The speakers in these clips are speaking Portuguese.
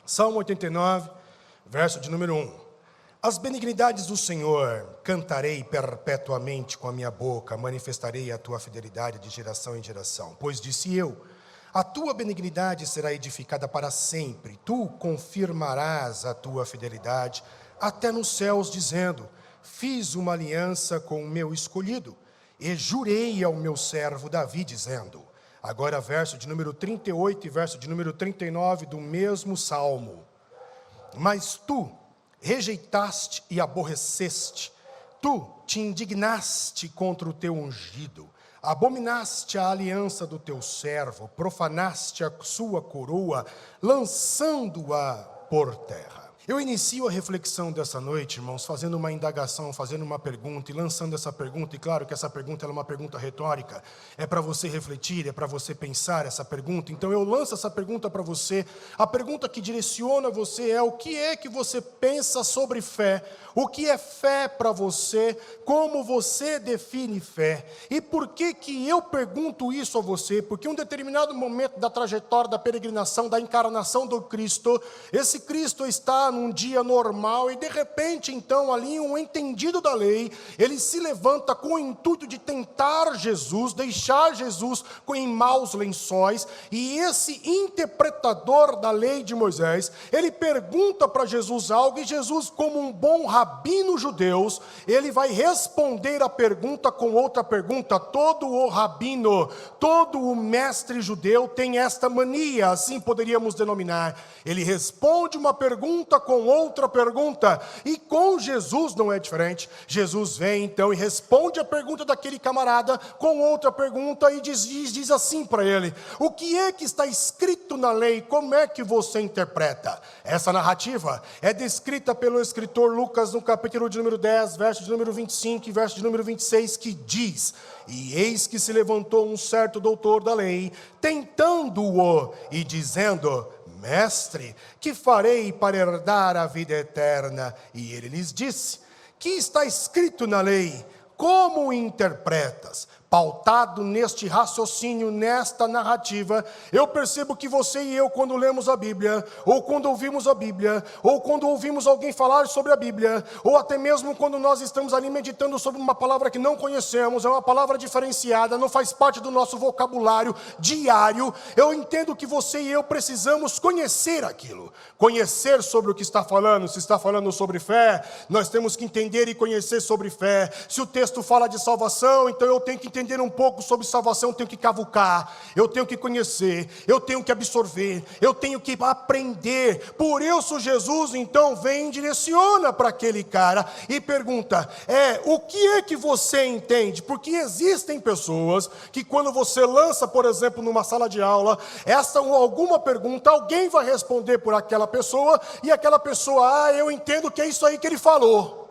Salmo 89, verso de número 1. As benignidades do Senhor cantarei perpetuamente com a minha boca, manifestarei a tua fidelidade de geração em geração. Pois disse eu, a tua benignidade será edificada para sempre, tu confirmarás a tua fidelidade até nos céus, dizendo, fiz uma aliança com o meu escolhido, e jurei ao meu servo Davi, dizendo, agora verso de número 38 e verso de número 39 do mesmo Salmo, mas tu rejeitaste e aborreceste, tu te indignaste contra o teu ungido, abominaste a aliança do teu servo, profanaste a sua coroa, lançando-a por terra. Eu inicio a reflexão dessa noite, irmãos, fazendo uma indagação, fazendo uma pergunta e lançando essa pergunta, e claro que essa pergunta é uma pergunta retórica, é para você refletir, é para você pensar essa pergunta, então eu lanço essa pergunta para você, a pergunta que direciona você é o que é que você pensa sobre fé, o que é fé para você, como você define fé, e por que eu pergunto isso a você, porque em um determinado momento da trajetória da peregrinação, da encarnação do Cristo, esse Cristo está num dia normal e de repente então ali um entendido da lei, ele se levanta com o intuito de tentar Jesus, deixar Jesus em maus lençóis, e esse interpretador da lei de Moisés, ele pergunta para Jesus algo, e Jesus, como um bom rabino judeu, ele vai responder a pergunta com outra pergunta. Todo o rabino, todo o mestre judeu tem esta mania, assim poderíamos denominar, ele responde uma pergunta com outra pergunta, e com Jesus não é diferente. Jesus vem então e responde a pergunta daquele camarada com outra pergunta e diz assim para ele, o que é que está escrito na lei, como é que você interpreta? Essa narrativa é descrita pelo escritor Lucas no capítulo de número 10, verso de número 25 e verso de número 26, que diz, e eis que se levantou um certo doutor da lei, tentando-o e dizendo, mestre, que farei para herdar a vida eterna? E ele lhes disse, que está escrito na lei, como o interpretas? Pautado neste raciocínio, nesta narrativa, eu percebo que você e eu, quando lemos a Bíblia, ou quando ouvimos a Bíblia, ou quando ouvimos alguém falar sobre a Bíblia, ou até mesmo quando nós estamos ali meditando sobre uma palavra que não conhecemos, é uma palavra diferenciada, não faz parte do nosso vocabulário diário, eu entendo que você e eu precisamos conhecer aquilo, conhecer sobre o que está falando. Se está falando sobre fé, nós temos que entender e conhecer sobre fé. Se o texto fala de salvação, então eu tenho que entender um pouco sobre salvação, eu tenho que cavucar, eu tenho que conhecer, eu tenho que absorver, eu tenho que aprender. Por isso Jesus então vem e direciona para aquele cara e pergunta, o que é que você entende? Porque existem pessoas que quando você lança, por exemplo, numa sala de aula, essa ou alguma pergunta, alguém vai responder por aquela pessoa, e aquela pessoa, eu entendo que é isso aí que ele falou.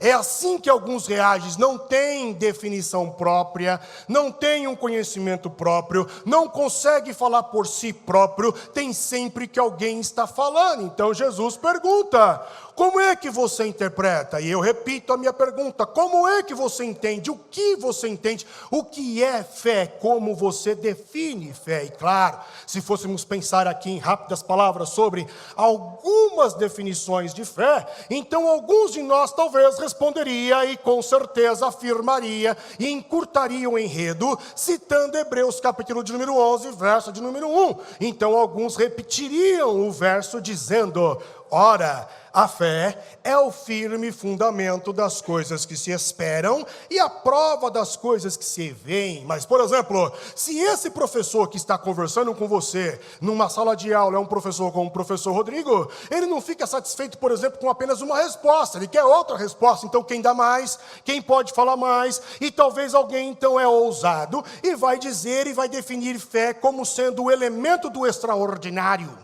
É assim que alguns reagem, não tem definição própria, não tem um conhecimento próprio, não consegue falar por si próprio, tem sempre que alguém está falando. Então Jesus pergunta, como é que você interpreta? E eu repito a minha pergunta, como é que você entende? O que você entende? O que é fé? Como você define fé? E claro, se fôssemos pensar aqui em rápidas palavras sobre algumas definições de fé, então alguns de nós talvez responderia e com certeza afirmaria e encurtaria o enredo, citando Hebreus capítulo de número 11, verso de número 1. Então alguns repetiriam o verso dizendo, ora, a fé é o firme fundamento das coisas que se esperam e a prova das coisas que se veem. Mas, por exemplo, se esse professor que está conversando com você numa sala de aula é um professor como o professor Rodrigo, ele não fica satisfeito, por exemplo, com apenas uma resposta, ele quer outra resposta. Então, quem dá mais, quem pode falar mais, e talvez alguém então é ousado e vai dizer e vai definir fé como sendo o elemento do extraordinário.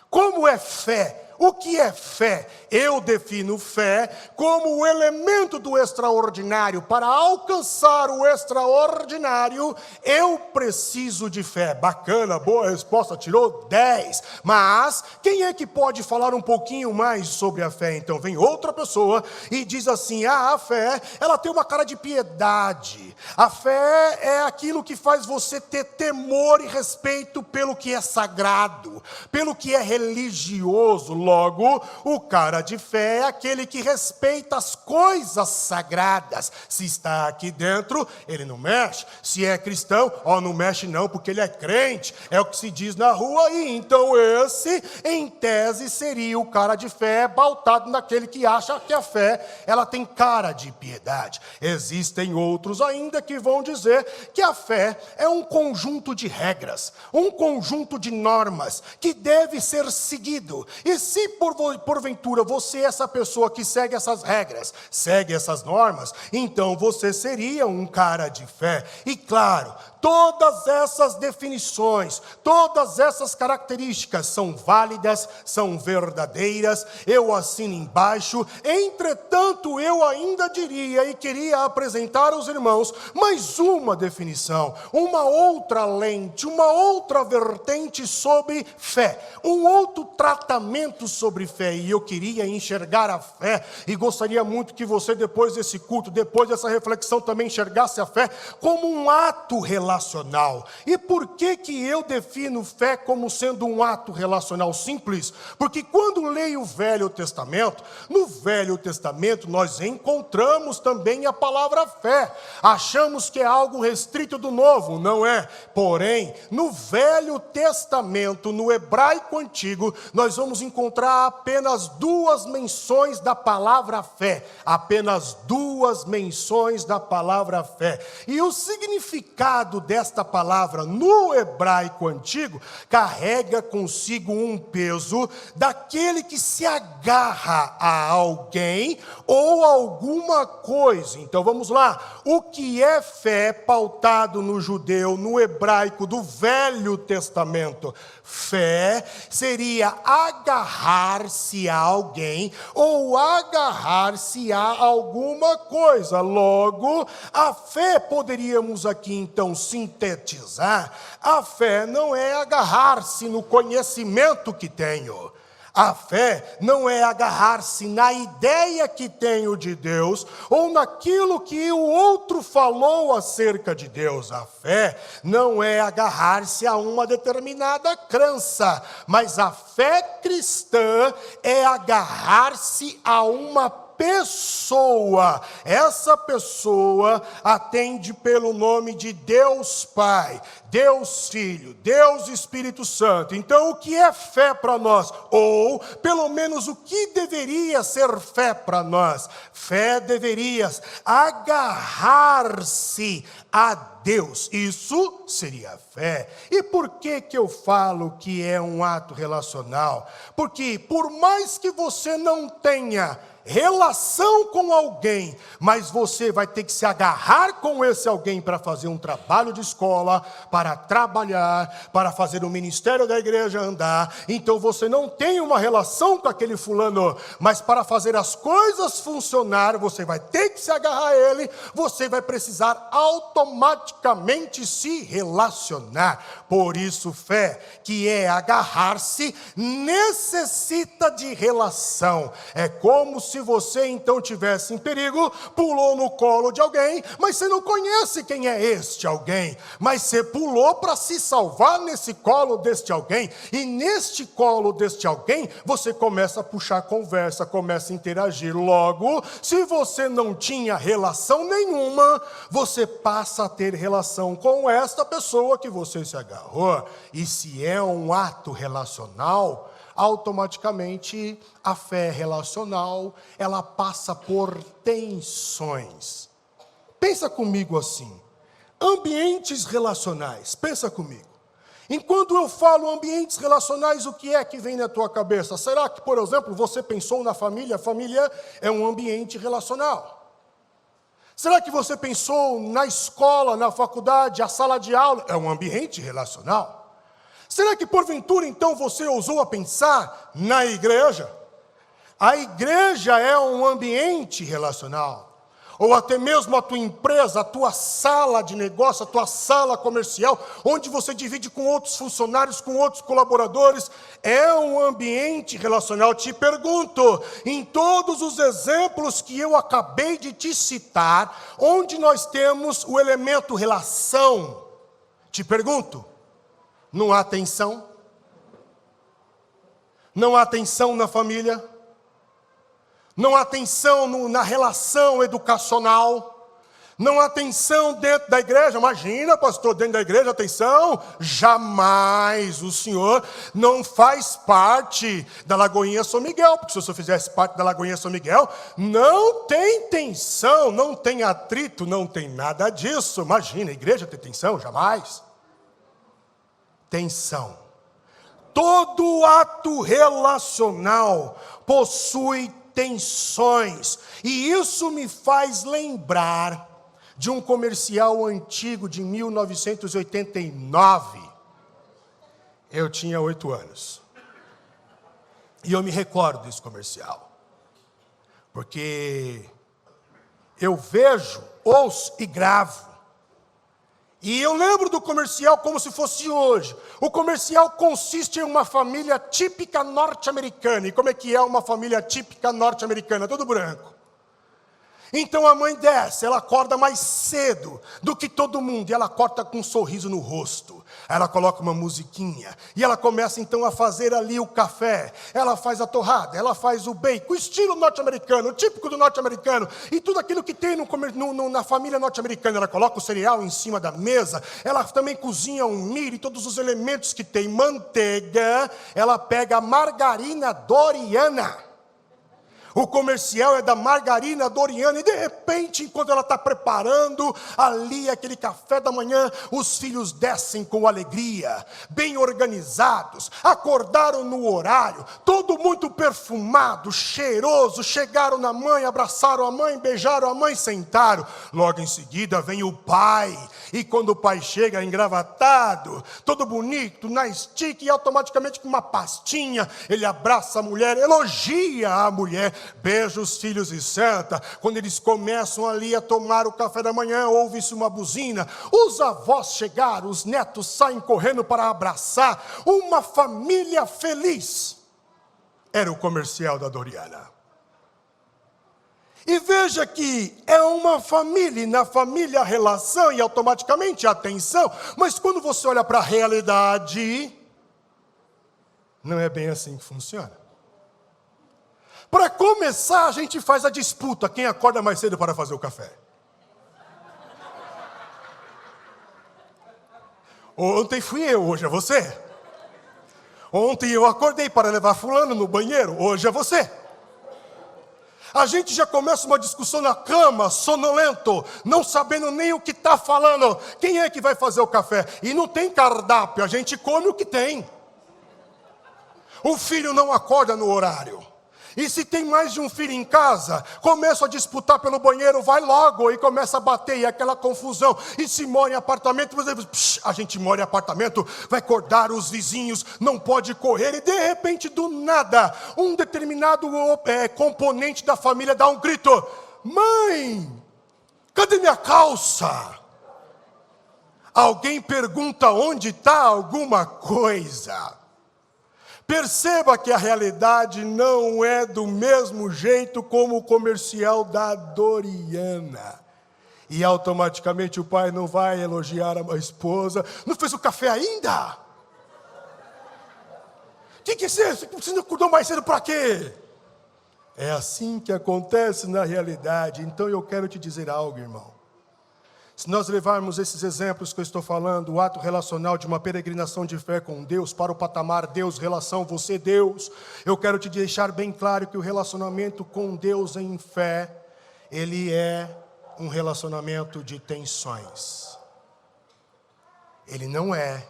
Como é fé? o que é fé? Eu defino fé como o elemento do extraordinário. Para alcançar o extraordinário, eu preciso de fé. Bacana, boa resposta, tirou 10. Mas quem é que pode falar um pouquinho mais sobre a fé? Então vem outra pessoa e diz assim: a fé, ela tem uma cara de piedade. A fé é aquilo que faz você ter temor e respeito pelo que é sagrado, pelo que é religioso. Logo, o cara de fé é aquele que respeita as coisas sagradas. Se está aqui dentro, ele não mexe. Se é cristão, não mexe não, porque ele é crente. É o que se diz na rua aí. Então esse, em tese, seria o cara de fé, pautado naquele que acha que a fé, ela tem cara de piedade. Existem outros ainda que vão dizer que a fé é um conjunto de regras, um conjunto de normas que deve ser seguido. E se porventura você é essa pessoa que segue essas regras, segue essas normas, então você seria um cara de fé. E claro, todas essas definições, todas essas características são válidas, são verdadeiras, eu assino embaixo. Entretanto, eu ainda diria e queria apresentar aos irmãos mais uma definição, uma outra lente, uma outra vertente sobre fé, um outro tratamento sobre fé. E eu queria enxergar a fé, e gostaria muito que você, depois desse culto, depois dessa reflexão, também enxergasse a fé como um ato relacional. E por que eu defino fé como sendo um ato relacional? Simples, porque quando leio o Velho Testamento, no Velho Testamento nós encontramos também a palavra fé. Achamos que é algo restrito do Novo, não é? Porém, no Velho Testamento, no hebraico antigo, nós vamos encontrar apenas 2 menções da palavra fé, apenas 2 menções da palavra fé. E o significado desta palavra no hebraico antigo carrega consigo um peso daquele que se agarra a alguém ou alguma coisa. Então vamos lá, o que é fé pautado no judeu, no hebraico do Velho Testamento? Fé seria agarrar-se a alguém ou agarrar-se a alguma coisa. Logo, a fé, poderíamos aqui então sintetizar, a fé não é agarrar-se no conhecimento que tenho. A fé não é agarrar-se na ideia que tenho de Deus ou naquilo que o outro falou acerca de Deus. A fé não é agarrar-se a uma determinada crença, mas a fé cristã é agarrar-se a uma pessoa. Essa pessoa atende pelo nome de Deus Pai, Deus Filho, Deus Espírito Santo. Então o que é fé para nós? Ou pelo menos o que deveria ser fé para nós? Fé deveria agarrar-se a Deus. Isso seria fé. E por que eu falo que é um ato relacional? Porque por mais que você não tenha relação com alguém, mas você vai ter que se agarrar com esse alguém para fazer um trabalho de escola, para trabalhar, para fazer o ministério da igreja andar. Então você não tem uma relação com aquele fulano, mas para fazer as coisas funcionar, você vai ter que se agarrar a ele, você vai precisar automaticamente se relacionar. Por isso, fé, que é agarrar-se, necessita de relação. É como se você então tivesse em perigo, pulou no colo de alguém, mas você não conhece quem é este alguém, mas você pulou para se salvar nesse colo deste alguém, e neste colo deste alguém, você começa a puxar conversa, começa a interagir. Logo, se você não tinha relação nenhuma, você passa a ter relação com esta pessoa que você se agarrou. E se é um ato relacional, automaticamente a fé relacional, ela passa por tensões. Pensa comigo assim, ambientes relacionais, pensa comigo. Enquanto eu falo ambientes relacionais, o que é que vem na tua cabeça? Será que, por exemplo, você pensou na família? A família é um ambiente relacional. Será que você pensou na escola, na faculdade, a sala de aula? É um ambiente relacional. Será que porventura então você ousou a pensar na igreja? A igreja é um ambiente relacional. Ou até mesmo a tua empresa, a tua sala de negócio, a tua sala comercial, onde você divide com outros funcionários, com outros colaboradores, é um ambiente relacional. Te pergunto, em todos os exemplos que eu acabei de te citar, onde nós temos o elemento relação, te pergunto, não há tensão? Não há tensão na família? Não há tensão na relação educacional? Não há tensão dentro da igreja? Imagina, pastor, dentro da igreja a tensão? Jamais. O senhor não faz parte da Lagoinha São Miguel, porque se o senhor fizesse parte da Lagoinha São Miguel, não tem tensão, não tem atrito, não tem nada disso. Imagina, a igreja tem tensão? Jamais. Tensão. Todo ato relacional possui tensões. E isso me faz lembrar de um comercial antigo de 1989. Eu tinha 8 anos. E eu me recordo desse comercial. Porque eu vejo, ouço e gravo. E eu lembro do comercial como se fosse hoje. O comercial consiste em uma família típica norte-americana. E como é que é uma família típica norte-americana? Tudo branco. Então a mãe desce, ela acorda mais cedo do que todo mundo. E ela acorda com um sorriso no rosto. Ela coloca uma musiquinha. E ela começa então a fazer ali o café. Ela faz a torrada, ela faz o bacon. O estilo norte-americano, típico do norte-americano. E tudo aquilo que tem na família norte-americana. Ela coloca o cereal em cima da mesa. Ela também cozinha um milho e todos os elementos que tem. Manteiga. Ela pega a margarina Doriana. O comercial é da margarina Doriana e de repente, enquanto ela está preparando ali aquele café da manhã, os filhos descem com alegria, bem organizados, acordaram no horário, todo muito perfumado, cheiroso, chegaram na mãe, abraçaram a mãe, beijaram a mãe, sentaram. Logo em seguida vem o pai, e quando o pai chega engravatado, todo bonito, na estica e automaticamente com uma pastinha, ele abraça a mulher, elogia a mulher, beija os filhos e senta. Quando eles começam ali a tomar o café da manhã, ouve-se uma buzina, os avós chegaram, os netos saem correndo para abraçar, uma família feliz. Era o comercial da Doriana. E veja que é uma família, e na família a relação e automaticamente a atenção, mas quando você olha para a realidade, não é bem assim que funciona. Para começar, a gente faz a disputa, quem acorda mais cedo para fazer o café. Ontem fui eu, hoje é você. Ontem eu acordei para levar fulano no banheiro, hoje é você. A gente já começa uma discussão na cama, sonolento, não sabendo nem o que está falando. Quem é que vai fazer o café? E não tem cardápio, a gente come o que tem. O filho não acorda no horário. E se tem mais de um filho em casa, começa a disputar pelo banheiro, vai logo, e começa a bater, e aquela confusão. E se mora em apartamento, a gente mora em apartamento, vai acordar os vizinhos, não pode correr, e de repente, do nada, um determinado componente da família dá um grito: mãe, cadê minha calça? Alguém pergunta onde está alguma coisa. Perceba que a realidade não é do mesmo jeito como o comercial da Doriana. E automaticamente o pai não vai elogiar a esposa. Não fez o café ainda? O que é isso? Você não acordou mais cedo para quê? É assim que acontece na realidade. Então eu quero te dizer algo, irmão. Se nós levarmos esses exemplos que eu estou falando, o ato relacional de uma peregrinação de fé com Deus, para o patamar Deus, relação, você, Deus, eu quero te deixar bem claro que o relacionamento com Deus em fé, ele é um relacionamento de tensões. Ele não é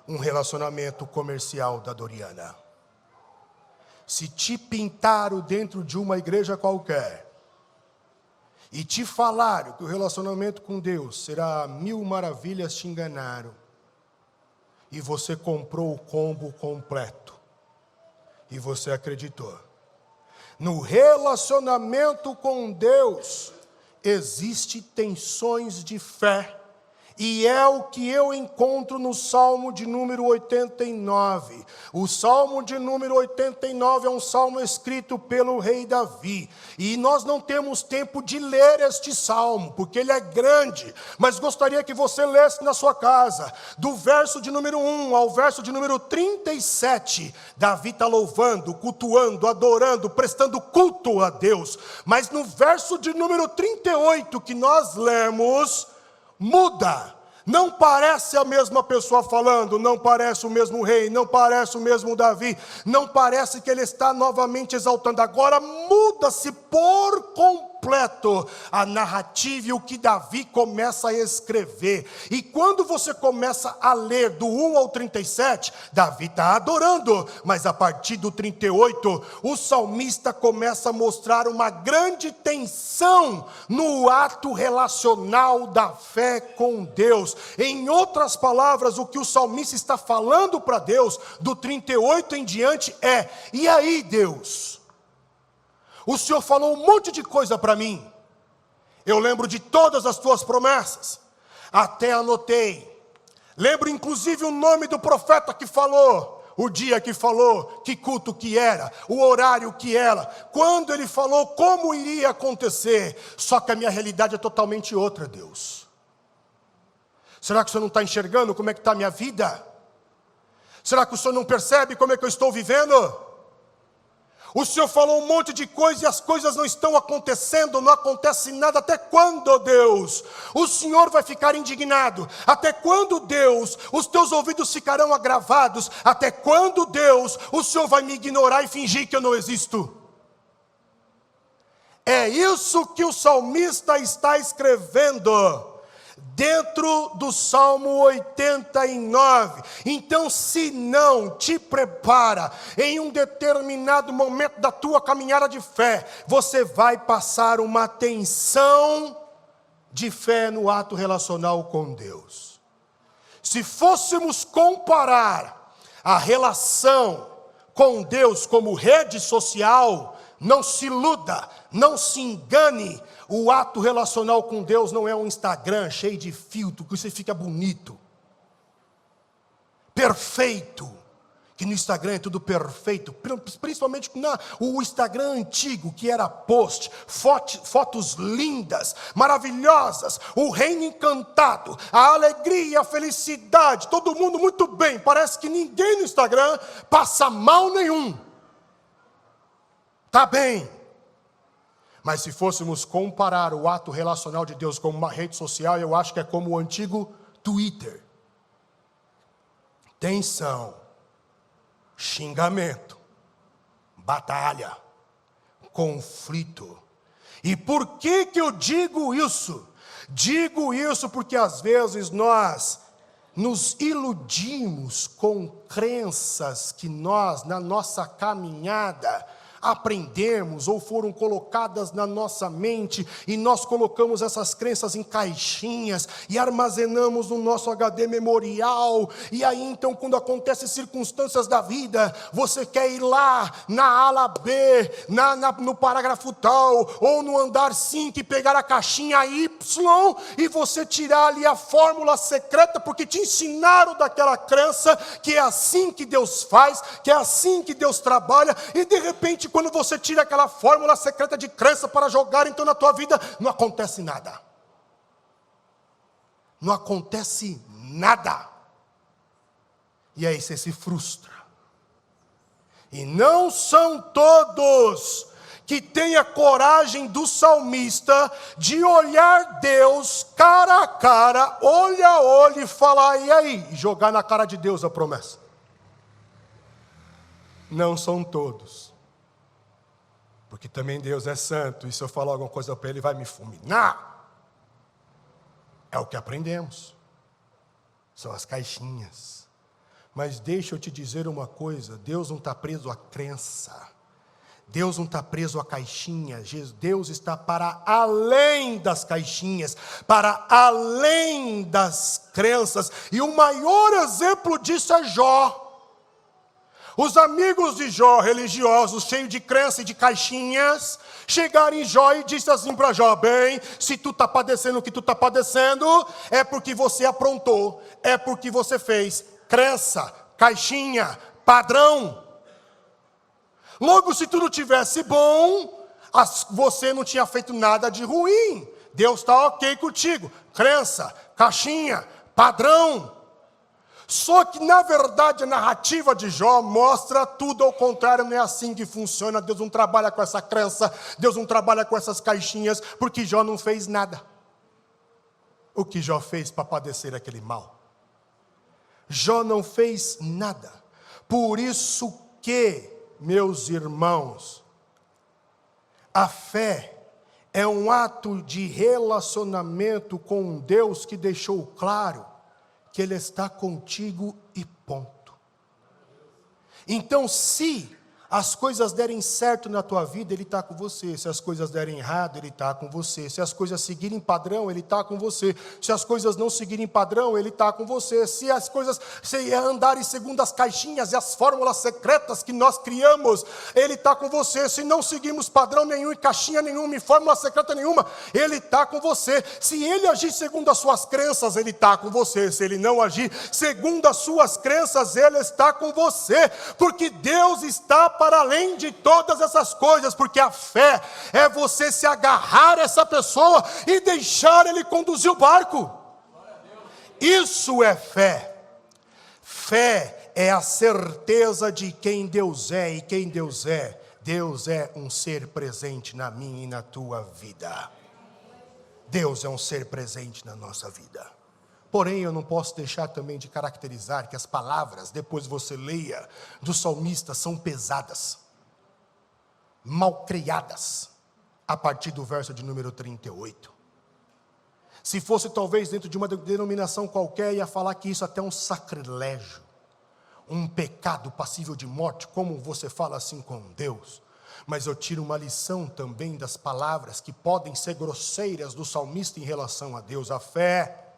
um relacionamento comercial da Doriana. Se te pintaram dentro de uma igreja qualquer, e te falaram que o relacionamento com Deus será 1000 maravilhas, te enganaram. e você comprou o combo completo. E você acreditou. No relacionamento com Deus, existem tensões de fé. E é o que eu encontro no Salmo de número 89. O Salmo de número 89 é um salmo escrito pelo rei Davi. E nós não temos tempo de ler este salmo, porque ele é grande. Mas gostaria que você lesse na sua casa. Do verso de número 1 ao verso de número 37. Davi está louvando, cultuando, adorando, prestando culto a Deus. Mas no verso de número 38 que nós lemos, muda, não parece a mesma pessoa falando, não parece o mesmo rei, não parece o mesmo Davi, não parece que ele está novamente exaltando, agora muda-se por completo a narrativa e o que Davi começa a escrever. E quando você começa a ler do 1 ao 37, Davi está adorando, mas a partir do 38, o salmista começa a mostrar uma grande tensão no ato relacional da fé com Deus. Em outras palavras, o que o salmista está falando para Deus, do 38 em diante, é: e aí, Deus? O Senhor falou um monte de coisa para mim. Eu lembro de todas as tuas promessas. Até anotei. Lembro inclusive o nome do profeta que falou, o dia que falou, que culto que era, o horário que era, quando ele falou, como iria acontecer. Só que a minha realidade é totalmente outra, Deus. Será que o Senhor não está enxergando como é que está a minha vida? Será que o Senhor não percebe como é que eu estou vivendo? O Senhor falou um monte de coisa e as coisas não estão acontecendo, não acontece nada. Até quando, Deus? O Senhor vai ficar indignado? Até quando, Deus? Os teus ouvidos ficarão agravados? Até quando, Deus? O Senhor vai me ignorar e fingir que eu não existo? É isso que o salmista está escrevendo dentro do Salmo 89. Então, se não te prepara em um determinado momento da tua caminhada de fé, você vai passar uma tensão de fé no ato relacional com Deus. Se fôssemos comparar a relação com Deus como rede social, não se iluda, não se engane. O ato relacional com Deus não é um Instagram cheio de filtro, que você fica bonito, perfeito, que no Instagram é tudo perfeito, principalmente o Instagram antigo, que era post, fotos lindas, maravilhosas, o reino encantado, a alegria, a felicidade, todo mundo muito bem, parece que ninguém no Instagram passa mal nenhum, está bem. Mas se fôssemos comparar o ato relacional de Deus com uma rede social, eu acho que é como o antigo Twitter. Tensão, xingamento, batalha, conflito. E por que eu digo isso? Digo isso porque às vezes nós nos iludimos com crenças que nós, na nossa caminhada, aprendemos ou foram colocadas na nossa mente, e nós colocamos essas crenças em caixinhas e armazenamos no nosso HD memorial. E aí então, quando acontecem circunstâncias da vida, você quer ir lá na ala B, no parágrafo tal, ou no andar 5 e pegar a caixinha Y e você tirar ali a fórmula secreta, porque te ensinaram daquela crença que é assim que Deus faz, que é assim que Deus trabalha, e de repente, quando você tira aquela fórmula secreta de crença para jogar então na tua vida, não acontece nada. Não acontece nada. E aí você se frustra. E não são todos que têm a coragem do salmista de olhar Deus cara a cara, olho a olho, e falar: e aí? E jogar na cara de Deus a promessa. Não são todos. Porque também Deus é santo, e se eu falar alguma coisa para Ele, vai me fulminar. É o que aprendemos. São as caixinhas. Mas deixa eu te dizer uma coisa: Deus não está preso à crença. Deus não está preso a caixinha, Deus está para além das caixinhas, para além das crenças, e o maior exemplo disso é Jó. Os amigos de Jó, religiosos, cheios de crença e de caixinhas, chegaram em Jó e disse assim para Jó: bem, se tu está padecendo o que tu está padecendo, é porque você aprontou, é porque você fez crença, caixinha, padrão. Logo, se tudo tivesse bom, você não tinha feito nada de ruim. Deus está ok contigo. Crença, caixinha, padrão. Só que, na verdade, a narrativa de Jó mostra tudo ao contrário. Não é assim que funciona. Deus não trabalha com essa crença. Deus não trabalha com essas caixinhas, porque Jó não fez nada. O que Jó fez para padecer aquele mal? Jó não fez nada. Por isso que, meus irmãos, a fé é um ato de relacionamento com um Deus que deixou claro que Ele está contigo e ponto. Então, se as coisas derem certo na tua vida, Ele está com você. Se as coisas derem errado, Ele está com você. Se as coisas seguirem padrão, Ele está com você. Se as coisas não seguirem padrão, Ele está com você. Se as coisas andarem segundo as caixinhas e as fórmulas secretas que nós criamos, Ele está com você. Se não seguimos padrão nenhum, caixinha nenhuma, e fórmula secreta nenhuma, Ele está com você. Se Ele agir segundo as suas crenças, Ele está com você. Se Ele não agir segundo as suas crenças, Ele está com você. Porque Deus está para além de todas essas coisas, porque a fé é você se agarrar a essa pessoa e deixar ele conduzir o barco. Isso é fé. Fé é a certeza de quem Deus é, e quem Deus é um ser presente na minha e na tua vida. Deus é um ser presente na nossa vida. Porém, eu não posso deixar também de caracterizar que as palavras, depois você leia, do salmista são pesadas, mal criadas, a partir do verso de número 38. Se fosse talvez dentro de uma denominação qualquer, ia falar que isso até é um sacrilégio, um pecado passível de morte. Como você fala assim com Deus? Mas eu tiro uma lição também das palavras que podem ser grosseiras do salmista em relação a Deus. A fé,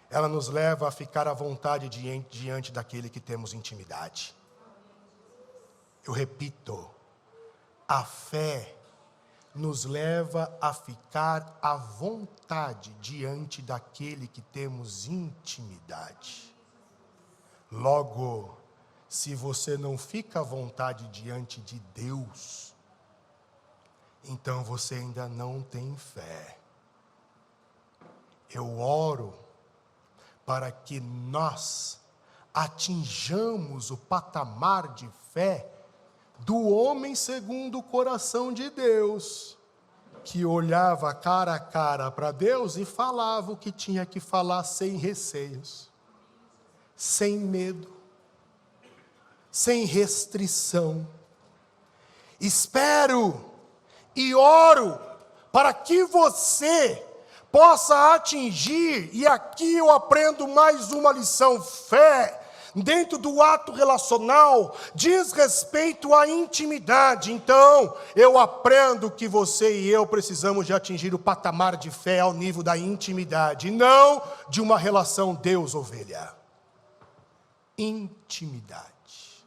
ela nos leva a ficar à vontade diante daquele que temos intimidade. Eu repito, a fé nos leva a ficar à vontade diante daquele que temos intimidade. Logo, se você não fica à vontade diante de Deus, então você ainda não tem fé. Eu oro para que nós atinjamos o patamar de fé do homem segundo o coração de Deus, que olhava cara a cara para Deus e falava o que tinha que falar sem receios, sem medo, sem restrição. Espero e oro para que você possa atingir, e aqui eu aprendo mais uma lição: fé, dentro do ato relacional, diz respeito à intimidade. Então, eu aprendo que você e eu precisamos de atingir o patamar de fé ao nível da intimidade, não de uma relação Deus-ovelha. Intimidade,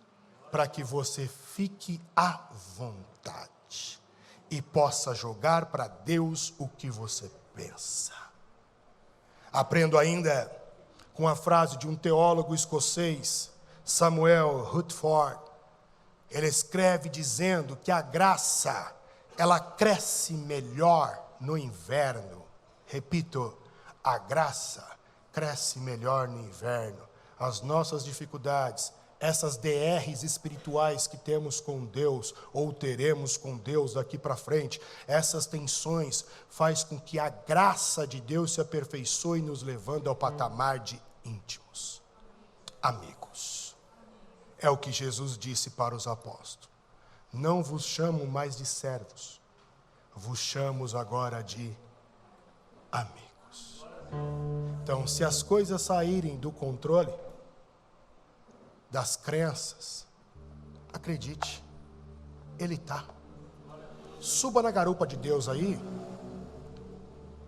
para que você fique à vontade e possa jogar para Deus o que você pensa. Aprendo ainda com a frase de um teólogo escocês, Samuel Rutherford. Ele escreve dizendo que a graça, ela cresce melhor no inverno. Repito, a graça cresce melhor no inverno. As nossas dificuldades, essas DRs espirituais que temos com Deus, ou teremos com Deus daqui para frente, essas tensões faz com que a graça de Deus se aperfeiçoe, nos levando ao patamar de íntimos, amigos. É o que Jesus disse para os apóstolos: não vos chamo mais de servos, vos chamo agora de amigos. Então, se as coisas saírem do controle das crenças, acredite, Ele está. Suba na garupa de Deus aí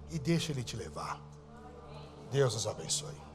e deixa Ele te levar. Deus nos abençoe.